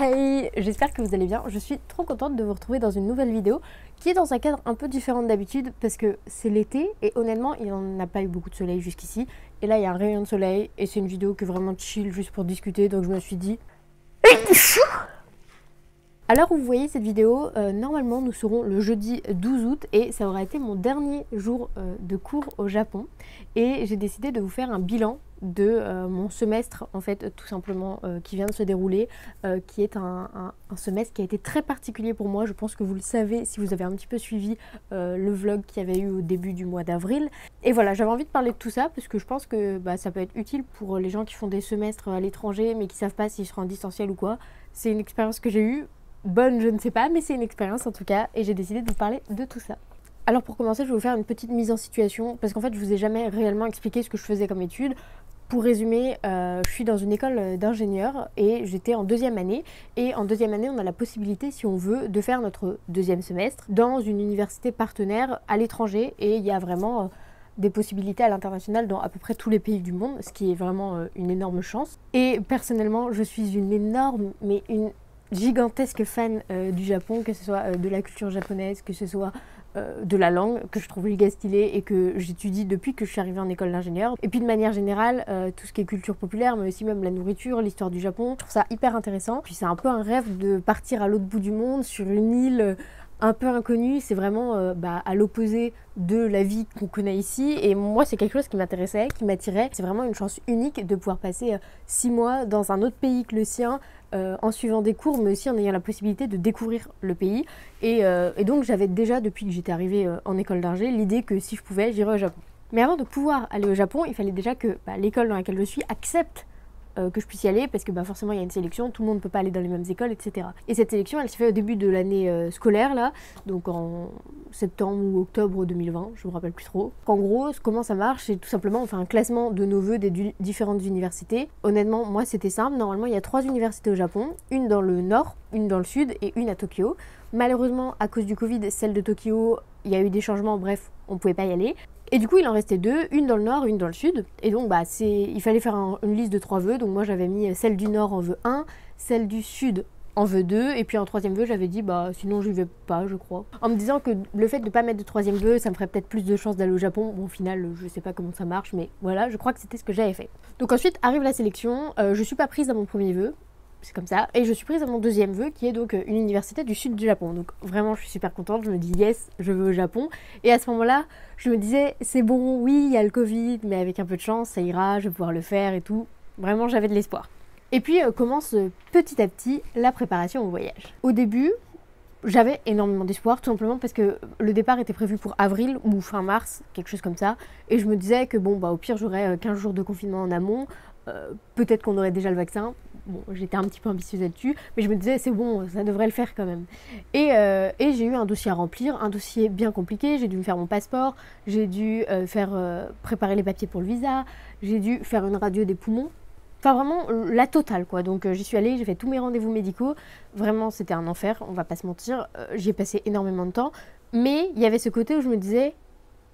Hey, j'espère que vous allez bien. Je suis trop contente de vous retrouver dans une nouvelle vidéo qui est dans un cadre un peu différent d'habitude parce que c'est l'été et honnêtement il n'en a pas eu beaucoup de soleil jusqu'ici. Et là il y a un rayon de soleil et c'est une vidéo qui est vraiment chill juste pour discuter, donc je me suis dit... À l'heure où vous voyez cette vidéo, normalement nous serons le jeudi 12 août et ça aura été mon dernier jour de cours au Japon. Et j'ai décidé de vous faire un bilan de mon semestre, en fait, tout simplement, qui vient de se dérouler, qui est un semestre qui a été très particulier pour moi. Je pense que vous le savez si vous avez un petit peu suivi le vlog qu'il y avait eu au début du mois d'avril. Et voilà, j'avais envie de parler de tout ça parce que je pense que ça peut être utile pour les gens qui font des semestres à l'étranger mais qui savent pas s'ils seront en distanciel ou quoi. C'est une expérience que j'ai eue. Bonne, je ne sais pas, mais c'est une expérience en tout cas, et j'ai décidé de vous parler de tout ça. Alors pour commencer, je vais vous faire une petite mise en situation, parce qu'en fait, je vous ai jamais réellement expliqué ce que je faisais comme étude. Pour résumer, je suis dans une école d'ingénieur et j'étais en deuxième année. Et en deuxième année, on a la possibilité, si on veut, de faire notre deuxième semestre dans une université partenaire à l'étranger. Et il y a vraiment des possibilités à l'international dans à peu près tous les pays du monde, ce qui est vraiment une énorme chance. Et personnellement, je suis une énorme, mais une gigantesque fan du Japon, que ce soit de la culture japonaise, que ce soit de la langue, que je trouve méga stylée et que j'étudie depuis que je suis arrivée en école d'ingénieur. Et puis de manière générale, tout ce qui est culture populaire, mais aussi même la nourriture, l'histoire du Japon, je trouve ça hyper intéressant. Puis c'est un peu un rêve de partir à l'autre bout du monde, sur une île un peu inconnue. C'est vraiment à l'opposé de la vie qu'on connaît ici. Et moi, c'est quelque chose qui m'intéressait, qui m'attirait. C'est vraiment une chance unique de pouvoir passer 6 mois dans un autre pays que le sien, en suivant des cours, mais aussi en ayant la possibilité de découvrir le pays. Et donc j'avais déjà, depuis que j'étais arrivée en école d'ingé, l'idée que si je pouvais, j'irais au Japon. Mais avant de pouvoir aller au Japon, il fallait déjà que l'école dans laquelle je suis accepte que je puisse y aller, parce que forcément il y a une sélection, tout le monde ne peut pas aller dans les mêmes écoles, etc. Et cette sélection, elle se fait au début de l'année scolaire, là, donc en septembre ou octobre 2020, je me rappelle plus trop. En gros, comment ça marche, c'est tout simplement on fait un classement de nos vœux des différentes universités. Honnêtement, moi c'était simple, normalement il y a 3 universités au Japon, une dans le nord, une dans le sud et une à Tokyo. Malheureusement, à cause du Covid, celle de Tokyo, il y a eu des changements, bref, on pouvait pas y aller. Et du coup, il en restait 2, une dans le nord, une dans le sud. Et donc, il fallait faire une liste de 3 vœux. Donc moi, j'avais mis celle du nord en vœu 1, celle du sud en vœu 2, et puis en 3e vœu, j'avais dit, sinon j'y vais pas, je crois. En me disant que le fait de pas mettre de 3e vœu, ça me ferait peut-être plus de chances d'aller au Japon. Bon, au final, je sais pas comment ça marche, mais voilà, je crois que c'était ce que j'avais fait. Donc ensuite, arrive la sélection. Je suis pas prise à mon premier vœu. C'est comme ça, et je suis prise à mon 2e vœu qui est donc une université du sud du Japon. Donc vraiment je suis super contente, je me dis yes, je veux au Japon. Et à ce moment-là, je me disais c'est bon, oui il y a le Covid, mais avec un peu de chance ça ira, je vais pouvoir le faire et tout. Vraiment j'avais de l'espoir. Et puis commence petit à petit la préparation au voyage. Au début, j'avais énormément d'espoir, tout simplement parce que le départ était prévu pour avril ou fin mars, quelque chose comme ça. Et je me disais que au pire j'aurais 15 jours de confinement en amont, peut-être qu'on aurait déjà le vaccin. Bon, j'étais un petit peu ambitieuse là-dessus, mais je me disais c'est bon, ça devrait le faire quand même. Et j'ai eu un dossier à remplir, un dossier bien compliqué. J'ai dû me faire mon passeport, j'ai dû préparer les papiers pour le visa, j'ai dû faire une radio des poumons. Enfin vraiment la totale quoi. Donc j'y suis allée, j'ai fait tous mes rendez-vous médicaux. Vraiment c'était un enfer, on va pas se mentir. J'y ai passé énormément de temps. Mais il y avait ce côté où je me disais...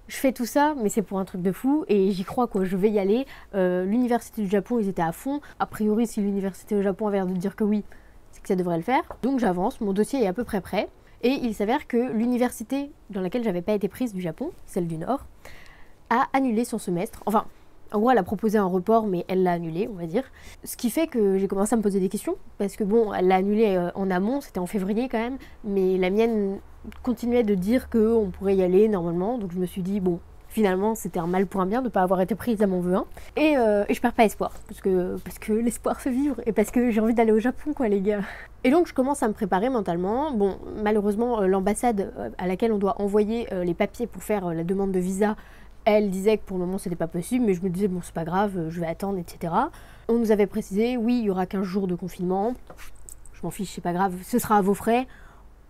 Je fais tout ça, mais c'est pour un truc de fou et j'y crois quoi, je vais y aller. L'université du Japon, ils étaient à fond. A priori, si l'université au Japon avait l'air de dire que oui, c'est que ça devrait le faire. Donc j'avance, mon dossier est à peu près prêt. Et il s'avère que l'université dans laquelle j'avais pas été prise du Japon, celle du Nord, a annulé son semestre. Enfin, en gros, elle a proposé un report, mais elle l'a annulé, on va dire. Ce qui fait que j'ai commencé à me poser des questions, parce que bon, elle l'a annulé en amont, c'était en février quand même, mais la mienne continuait de dire qu'on pourrait y aller normalement, donc je me suis dit, bon, finalement, c'était un mal pour un bien de ne pas avoir été prise à mon vœu 1. Et je perds pas espoir, parce que l'espoir fait vivre, et parce que j'ai envie d'aller au Japon, quoi, les gars. Et donc, je commence à me préparer mentalement. Bon, malheureusement, l'ambassade à laquelle on doit envoyer les papiers pour faire la demande de visa, elle disait que pour le moment c'était pas possible, mais je me disais bon c'est pas grave, je vais attendre, etc. On nous avait précisé, oui il y aura 15 jours de confinement, je m'en fiche, c'est pas grave, ce sera à vos frais,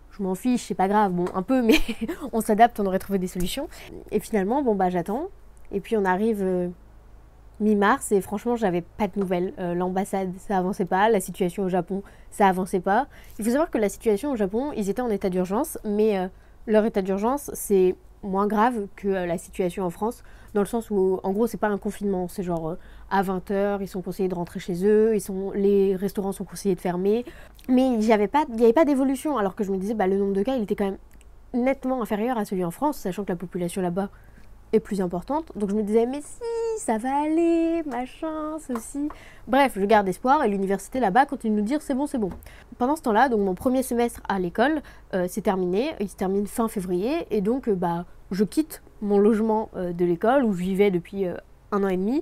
je m'en fiche, c'est pas grave, bon un peu mais on s'adapte, on aurait trouvé des solutions. Et finalement j'attends, et puis on arrive mi-mars et franchement j'avais pas de nouvelles, l'ambassade ça avançait pas, la situation au Japon ça avançait pas. Il faut savoir que la situation au Japon, ils étaient en état d'urgence, mais leur état d'urgence c'est moins grave que la situation en France, dans le sens où en gros c'est pas un confinement, c'est genre à 20 h, ils sont conseillés de rentrer chez eux, les restaurants sont conseillés de fermer. Mais il n'y avait pas d'évolution, alors que je me disais, le nombre de cas, il était quand même nettement inférieur à celui en France, sachant que la population là-bas est plus importante. Donc je me disais, mais si, ça va aller, machin, ceci. Bref, je garde espoir et l'université là-bas continue de nous dire, c'est bon, c'est bon. Pendant ce temps-là, donc mon premier semestre à l'école, c'est terminé. Il se termine fin février et donc je quitte mon logement de l'école où je vivais depuis 1 an et demi,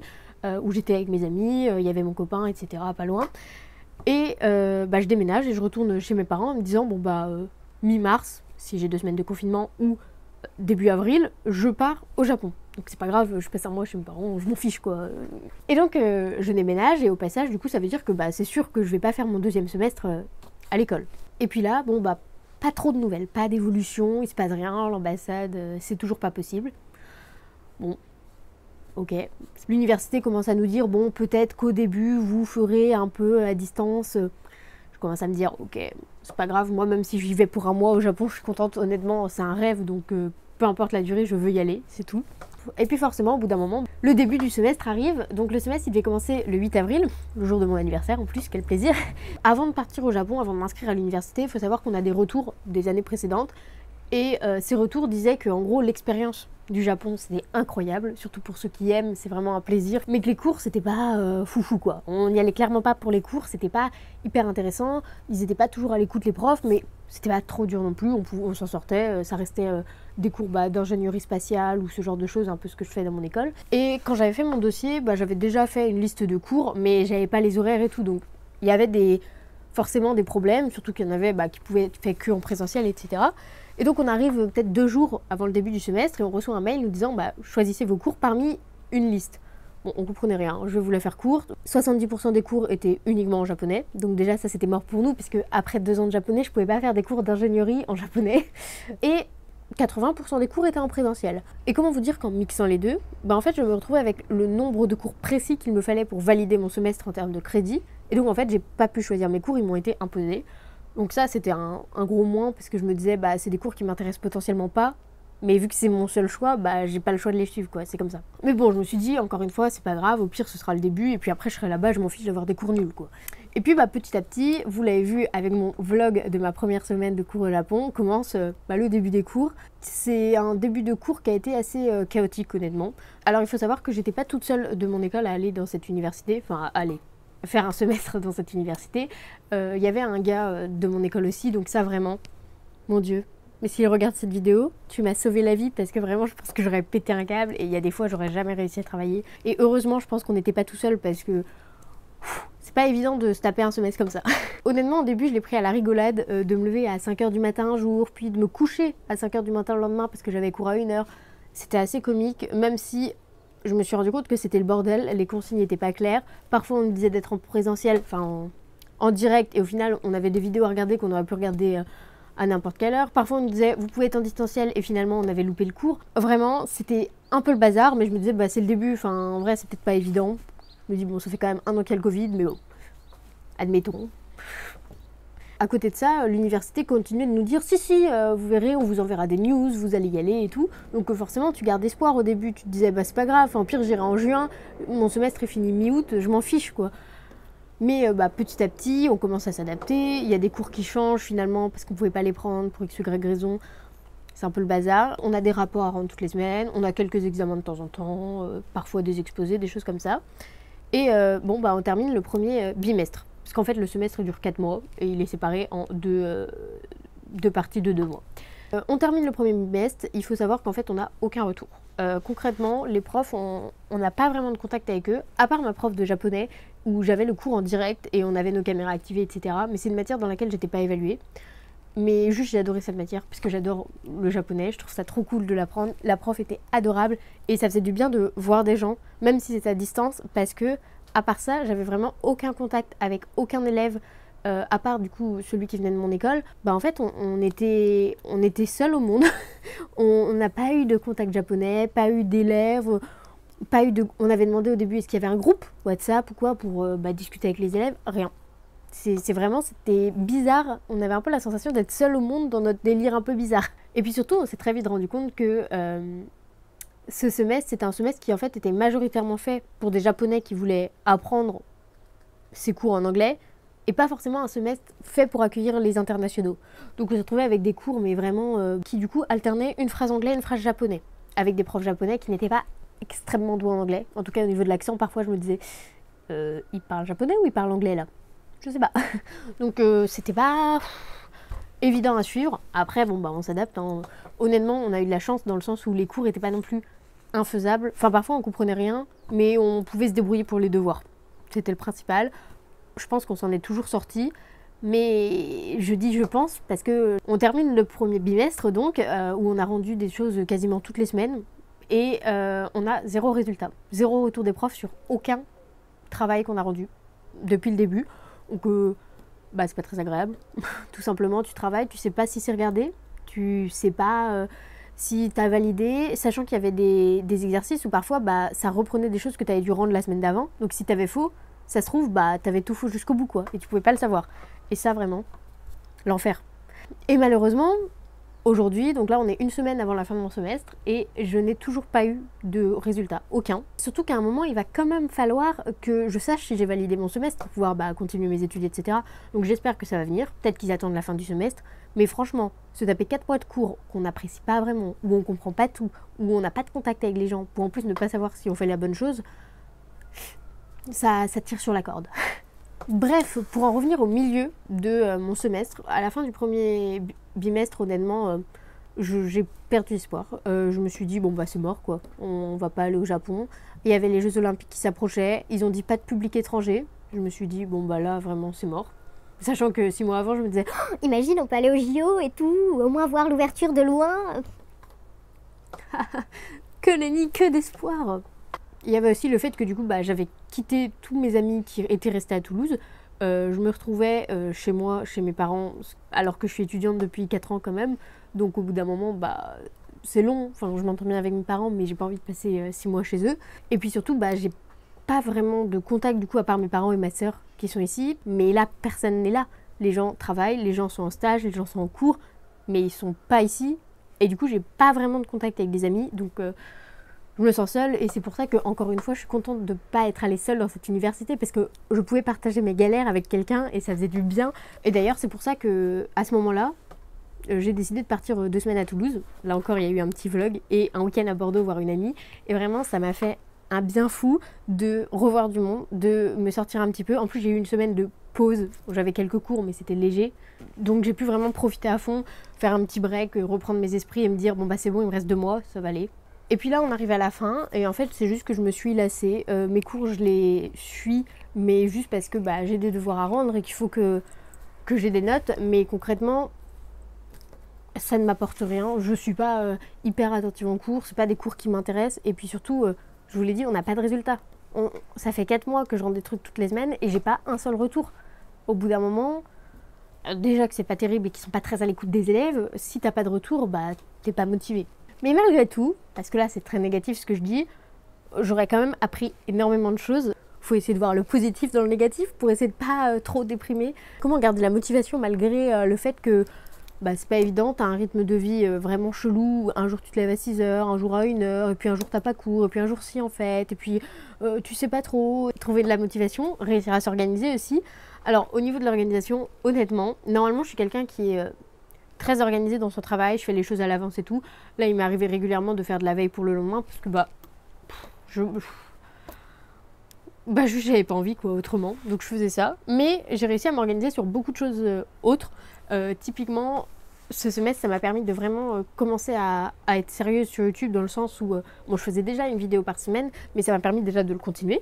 où j'étais avec mes amis, il y avait mon copain, etc. pas loin. Et je déménage et je retourne chez mes parents en me disant, mi-mars, si j'ai 2 semaines de confinement, ou début avril, je pars au Japon. Donc c'est pas grave, je passe un mois chez mes parents, je m'en fiche quoi. Et donc je déménage et au passage, du coup, ça veut dire que c'est sûr que je vais pas faire mon 2e semestre à l'école. Et puis là, pas trop de nouvelles, pas d'évolution, il se passe rien, l'ambassade, c'est toujours pas possible. Bon, ok. L'université commence à nous dire, peut-être qu'au début, vous ferez un peu à distance. Je commence à me dire, ok, c'est pas grave, moi même si j'y vais pour un mois au Japon, je suis contente, honnêtement, c'est un rêve, donc peu importe la durée, je veux y aller, c'est tout. Et puis forcément, au bout d'un moment, le début du semestre arrive, donc le semestre il devait commencer le 8 avril, le jour de mon anniversaire en plus, quel plaisir. Avant de partir au Japon, avant de m'inscrire à l'université, il faut savoir qu'on a des retours des années précédentes, et ces retours disaient qu'en gros l'expérience du Japon c'était incroyable, surtout pour ceux qui aiment, c'est vraiment un plaisir, mais que les cours c'était pas foufou quoi. On n'y allait clairement pas pour les cours, c'était pas hyper intéressant, ils étaient pas toujours à l'écoute les profs, mais c'était pas trop dur non plus, on s'en sortait, ça restait des cours d'ingénierie spatiale ou ce genre de choses, un peu ce que je fais dans mon école. Et quand j'avais fait mon dossier, j'avais déjà fait une liste de cours, mais j'avais pas les horaires et tout, donc il y avait forcément des problèmes, surtout qu'il y en avait qui pouvaient être faits que en présentiel, etc. Et donc on arrive peut-être 2 jours avant le début du semestre et on reçoit un mail nous disant choisissez vos cours parmi une liste. Bon, on comprenait rien, je vais vous la faire courte. 70% des cours étaient uniquement en japonais, donc déjà ça c'était mort pour nous, puisque après 2 ans de japonais, je pouvais pas faire des cours d'ingénierie en japonais. Et 80% des cours étaient en présentiel. Et comment vous dire qu'en mixant les deux, en fait je me retrouvais avec le nombre de cours précis qu'il me fallait pour valider mon semestre en termes de crédit. Et donc en fait j'ai pas pu choisir mes cours, ils m'ont été imposés. Donc ça c'était un gros moins parce que je me disais c'est des cours qui m'intéressent potentiellement pas, mais vu que c'est mon seul choix, j'ai pas le choix de les suivre quoi, c'est comme ça. Mais bon, je me suis dit encore une fois c'est pas grave, au pire ce sera le début et puis après je serai là-bas, je m'en fiche d'avoir des cours nuls quoi. Et puis petit à petit, vous l'avez vu avec mon vlog de ma première semaine de cours au Japon, commence le début des cours. C'est un début de cours qui a été assez chaotique honnêtement. Alors il faut savoir que j'étais pas toute seule de mon école à aller dans cette université, enfin à aller faire un semestre dans cette université. Il y avait un gars de mon école aussi, donc ça vraiment, mon Dieu. Mais s'il regarde cette vidéo, tu m'as sauvé la vie parce que vraiment je pense que j'aurais pété un câble et il y a des fois j'aurais jamais réussi à travailler. Et heureusement je pense qu'on n'était pas tout seul parce que c'est pas évident de se taper un semestre comme ça. Honnêtement au début je l'ai pris à la rigolade de me lever à 5 h du matin un jour, puis de me coucher à 5 h du matin le lendemain parce que j'avais cours à 1 h. C'était assez comique, même si je me suis rendu compte que c'était le bordel, les consignes n'étaient pas claires. Parfois on nous disait d'être en présentiel, enfin en direct, et au final on avait des vidéos à regarder qu'on aurait pu regarder à n'importe quelle heure. Parfois on nous disait vous pouvez être en distanciel et finalement on avait loupé le cours. Vraiment c'était un peu le bazar, mais je me disais c'est le début, enfin en vrai c'est peut-être pas évident. Je me dis ça fait quand même 1 an qu'il y a le Covid, mais bon, admettons. À côté de ça, l'université continuait de nous dire si, vous verrez, on vous enverra des news, vous allez y aller et tout. Donc forcément, tu gardes espoir au début. Tu te disais, c'est pas grave, au pire, j'irai en juin. Mon semestre est fini mi-août, je m'en fiche, quoi. Mais petit à petit, on commence à s'adapter. Il y a des cours qui changent finalement parce qu'on pouvait pas les prendre pour x, y raison. C'est un peu le bazar. On a des rapports à rendre toutes les semaines. On a quelques examens de temps en temps, parfois des exposés, des choses comme ça. Et on termine le premier bimestre. Parce qu'en fait, le semestre dure 4 mois et il est séparé en deux parties de 2 mois. On termine le premier bimestre, il faut savoir qu'en fait, on n'a aucun retour. Concrètement, les profs, on n'a pas vraiment de contact avec eux, à part ma prof de japonais, où j'avais le cours en direct et on avait nos caméras activées, etc. Mais c'est une matière dans laquelle j'étais pas évaluée. Mais juste, j'ai adoré cette matière, parce que j'adore le japonais, je trouve ça trop cool de l'apprendre. La prof était adorable et ça faisait du bien de voir des gens, même si c'était à distance, parce que à part ça, j'avais vraiment aucun contact avec aucun élève, à part du coup celui qui venait de mon école. En fait, on était seuls au monde. On n'a pas eu de contact japonais, pas eu d'élèves, on avait demandé au début est-ce qu'il y avait un groupe WhatsApp ou quoi pour discuter avec les élèves, rien. C'était bizarre, on avait un peu la sensation d'être seul au monde dans notre délire un peu bizarre. Et puis surtout, on s'est très vite rendu compte que ce semestre, c'était un semestre qui en fait était majoritairement fait pour des Japonais qui voulaient apprendre ces cours en anglais, et pas forcément un semestre fait pour accueillir les internationaux. Donc on se retrouvait avec des cours, mais vraiment, qui du coup alternaient une phrase anglais, une phrase japonais, avec des profs japonais qui n'étaient pas extrêmement doués en anglais. En tout cas au niveau de l'accent, parfois je me disais, il parle japonais ou il parle anglais là? Je sais pas. Donc c'était pas évident à suivre. Après, bon bah on s'adapte, hein. Honnêtement, on a eu de la chance dans le sens où les cours étaient pas non plus infaisables. Enfin parfois on comprenait rien, mais on pouvait se débrouiller pour les devoirs. C'était le principal. Je pense qu'on s'en est toujours sorti, mais je dis je pense parce que on termine le premier bimestre donc où on a rendu des choses quasiment toutes les semaines et on a zéro résultat, zéro retour des profs sur aucun travail qu'on a rendu depuis le début. Donc bah c'est pas très agréable. Tout simplement, tu travailles, tu sais pas si c'est regardé, tu sais pas si tu as validé, sachant qu'il y avait des exercices où parfois bah ça reprenait des choses que tu avais dû rendre la semaine d'avant. Donc si tu avais faux, ça se trouve, bah, t'avais tout faux jusqu'au bout, quoi, et tu pouvais pas le savoir. Et ça, vraiment, l'enfer. Et malheureusement, aujourd'hui, donc là, on est une semaine avant la fin de mon semestre, et je n'ai toujours pas eu de résultat, aucun. Surtout qu'à un moment, il va quand même falloir que je sache si j'ai validé mon semestre pour pouvoir bah, continuer mes études, etc. Donc j'espère que ça va venir. Peut-être qu'ils attendent la fin du semestre. Mais franchement, se taper 4 mois de cours qu'on n'apprécie pas vraiment, où on comprend pas tout, où on n'a pas de contact avec les gens, pour en plus ne pas savoir si on fait la bonne chose, ça tire sur la corde. Bref, pour en revenir au milieu de mon semestre, à la fin du premier bimestre, honnêtement, j'ai perdu espoir. Je me suis dit, bon bah c'est mort quoi, on va pas aller au Japon. Il y avait les Jeux Olympiques qui s'approchaient, ils ont dit pas de public étranger. Je me suis dit, bon bah là vraiment c'est mort. Sachant que 6 mois avant, je me disais, oh, imagine on peut aller au JO et tout, au moins voir l'ouverture de loin. Que nenni, que d'espoir. Il y avait aussi le fait que du coup bah, j'avais quitté tous mes amis qui étaient restés à Toulouse. Je me retrouvais chez moi, chez mes parents, alors que je suis étudiante depuis 4 ans quand même. Donc au bout d'un moment, bah, c'est long. Enfin, je m'entends bien avec mes parents, mais j'ai pas envie de passer 6 mois chez eux. Et puis surtout, bah, j'ai pas vraiment de contact du coup à part mes parents et ma sœur qui sont ici. Mais là, personne n'est là. Les gens travaillent, les gens sont en stage, les gens sont en cours, mais ils sont pas ici. Et du coup, j'ai pas vraiment de contact avec des amis. Donc je me sens seule et c'est pour ça que, encore une fois, je suis contente de ne pas être allée seule dans cette université parce que je pouvais partager mes galères avec quelqu'un et ça faisait du bien. Et d'ailleurs, c'est pour ça que à ce moment-là, j'ai décidé de partir 2 semaines à Toulouse. Là encore, il y a eu un petit vlog et un week-end à Bordeaux voir une amie. Et vraiment, ça m'a fait un bien fou de revoir du monde, de me sortir un petit peu. En plus, j'ai eu une semaine de pause. J'avais quelques cours, mais c'était léger. Donc, j'ai pu vraiment profiter à fond, faire un petit break, reprendre mes esprits et me dire, bon bah c'est bon, il me reste 2 mois, ça va aller. Et puis là, on arrive à la fin, et en fait, c'est juste que je me suis lassée. Mes cours, je les suis, mais juste parce que bah, j'ai des devoirs à rendre et qu'il faut que j'ai des notes. Mais concrètement, ça ne m'apporte rien. Je suis pas hyper attentive en cours, c'est pas des cours qui m'intéressent. Et puis surtout, je vous l'ai dit, on n'a pas de résultat. Ça fait 4 mois que je rends des trucs toutes les semaines et j'ai pas un seul retour. Au bout d'un moment, déjà que c'est pas terrible et qu'ils sont pas très à l'écoute des élèves, si t'as pas de retour, bah t'es pas motivé. Mais malgré tout, parce que là c'est très négatif ce que je dis, j'aurais quand même appris énormément de choses. Faut essayer de voir le positif dans le négatif pour essayer de pas trop déprimer. Comment garder la motivation malgré le fait que bah, c'est pas évident, t'as un rythme de vie vraiment chelou. Un jour tu te lèves à 6 heures, un jour à 1 heure, et puis un jour t'as pas cours, et puis un jour si en fait, et puis tu sais pas trop. Trouver de la motivation, réussir à s'organiser aussi. Alors au niveau de l'organisation, honnêtement, normalement je suis quelqu'un qui est très organisé dans son travail, je fais les choses à l'avance et tout. Là, il m'est arrivé régulièrement de faire de la veille pour le lendemain parce que juste j'avais pas envie quoi autrement, donc je faisais ça. Mais j'ai réussi à m'organiser sur beaucoup de choses autres. Typiquement, ce semestre, ça m'a permis de vraiment commencer à être sérieuse sur YouTube dans le sens où bon, je faisais déjà une vidéo par semaine, mais ça m'a permis déjà de le continuer.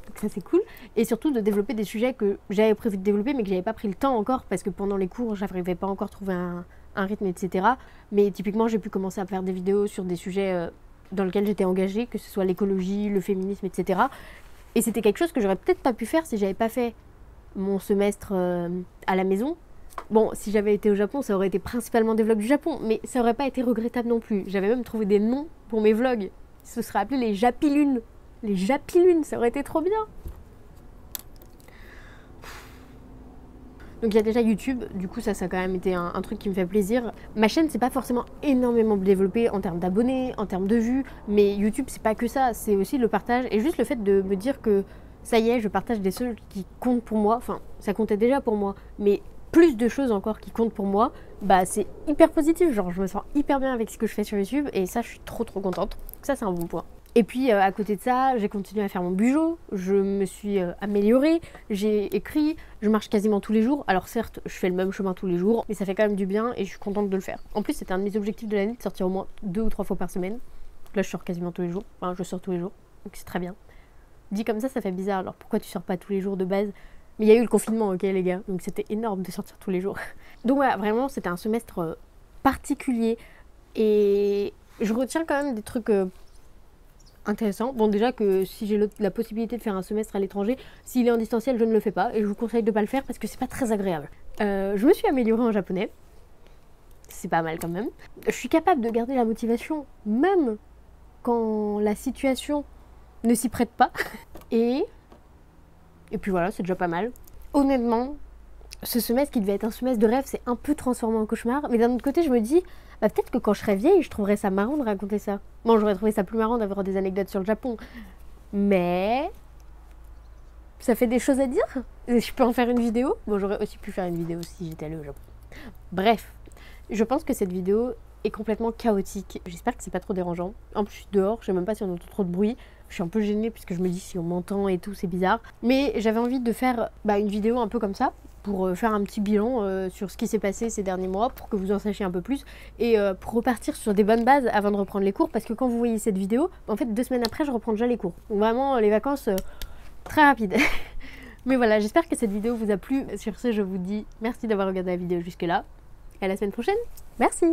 Donc ça c'est cool. Et surtout de développer des sujets que j'avais prévu de développer mais que j'avais pas pris le temps encore parce que pendant les cours j'arrivais pas encore à trouver un rythme, etc. Mais typiquement j'ai pu commencer à faire des vidéos sur des sujets dans lesquels j'étais engagée, que ce soit l'écologie, le féminisme, etc. Et c'était quelque chose que j'aurais peut-être pas pu faire si j'avais pas fait mon semestre à la maison. Bon, si j'avais été au Japon, ça aurait été principalement des vlogs du Japon, mais ça aurait pas été regrettable non plus. J'avais même trouvé des noms pour mes vlogs. Ce serait appelé les Japilunes. Les Japilunes, ça aurait été trop bien. Donc il y a déjà YouTube, du coup ça a quand même été un truc qui me fait plaisir. Ma chaîne c'est pas forcément énormément développée en termes d'abonnés, en termes de vues, mais YouTube c'est pas que ça, c'est aussi le partage et juste le fait de me dire que ça y est, je partage des choses qui comptent pour moi, enfin ça comptait déjà pour moi, mais plus de choses encore qui comptent pour moi, bah c'est hyper positif, genre je me sens hyper bien avec ce que je fais sur YouTube et ça je suis trop contente, ça c'est un bon point. Et puis à côté de ça, j'ai continué à faire mon bujo, je me suis améliorée, j'ai écrit, je marche quasiment tous les jours. Alors certes, je fais le même chemin tous les jours, mais ça fait quand même du bien et je suis contente de le faire. En plus, c'était un de mes objectifs de l'année de sortir au moins 2 ou 3 fois par semaine. Là, je sors quasiment tous les jours, enfin je sors tous les jours, donc c'est très bien. Dit comme ça fait bizarre, alors pourquoi tu sors pas tous les jours de base? Mais il y a eu le confinement, ok les gars, donc c'était énorme de sortir tous les jours. Donc voilà, vraiment, c'était un semestre particulier et je retiens quand même des trucs... intéressant. Bon, déjà que si j'ai la possibilité de faire un semestre à l'étranger, s'il est en distanciel, je ne le fais pas et je vous conseille de pas le faire parce que c'est pas très agréable. Je me suis améliorée en japonais, c'est pas mal quand même. Je suis capable de garder la motivation même quand la situation ne s'y prête pas. Et puis voilà, c'est déjà pas mal. Honnêtement, ce semestre qui devait être un semestre de rêve s'est un peu transformé en cauchemar. Mais d'un autre côté, je me dis, bah, peut-être que quand je serai vieille, je trouverais ça marrant de raconter ça. Bon, j'aurais trouvé ça plus marrant d'avoir des anecdotes sur le Japon. Mais ça fait des choses à dire. Je peux en faire une vidéo. Bon, j'aurais aussi pu faire une vidéo si j'étais allée au Japon. Bref, je pense que cette vidéo est complètement chaotique. J'espère que c'est pas trop dérangeant. En plus, je suis dehors, je sais même pas si on entend trop de bruit. Je suis un peu gênée puisque je me dis si on m'entend et tout, c'est bizarre. Mais j'avais envie de faire une vidéo un peu comme ça, pour faire un petit bilan sur ce qui s'est passé ces derniers mois, pour que vous en sachiez un peu plus, et pour repartir sur des bonnes bases avant de reprendre les cours, parce que quand vous voyez cette vidéo, en fait 2 semaines après je reprends déjà les cours. Donc vraiment les vacances très rapides. Mais voilà, j'espère que cette vidéo vous a plu. Sur ce, je vous dis merci d'avoir regardé la vidéo jusque là, et à la semaine prochaine. Merci.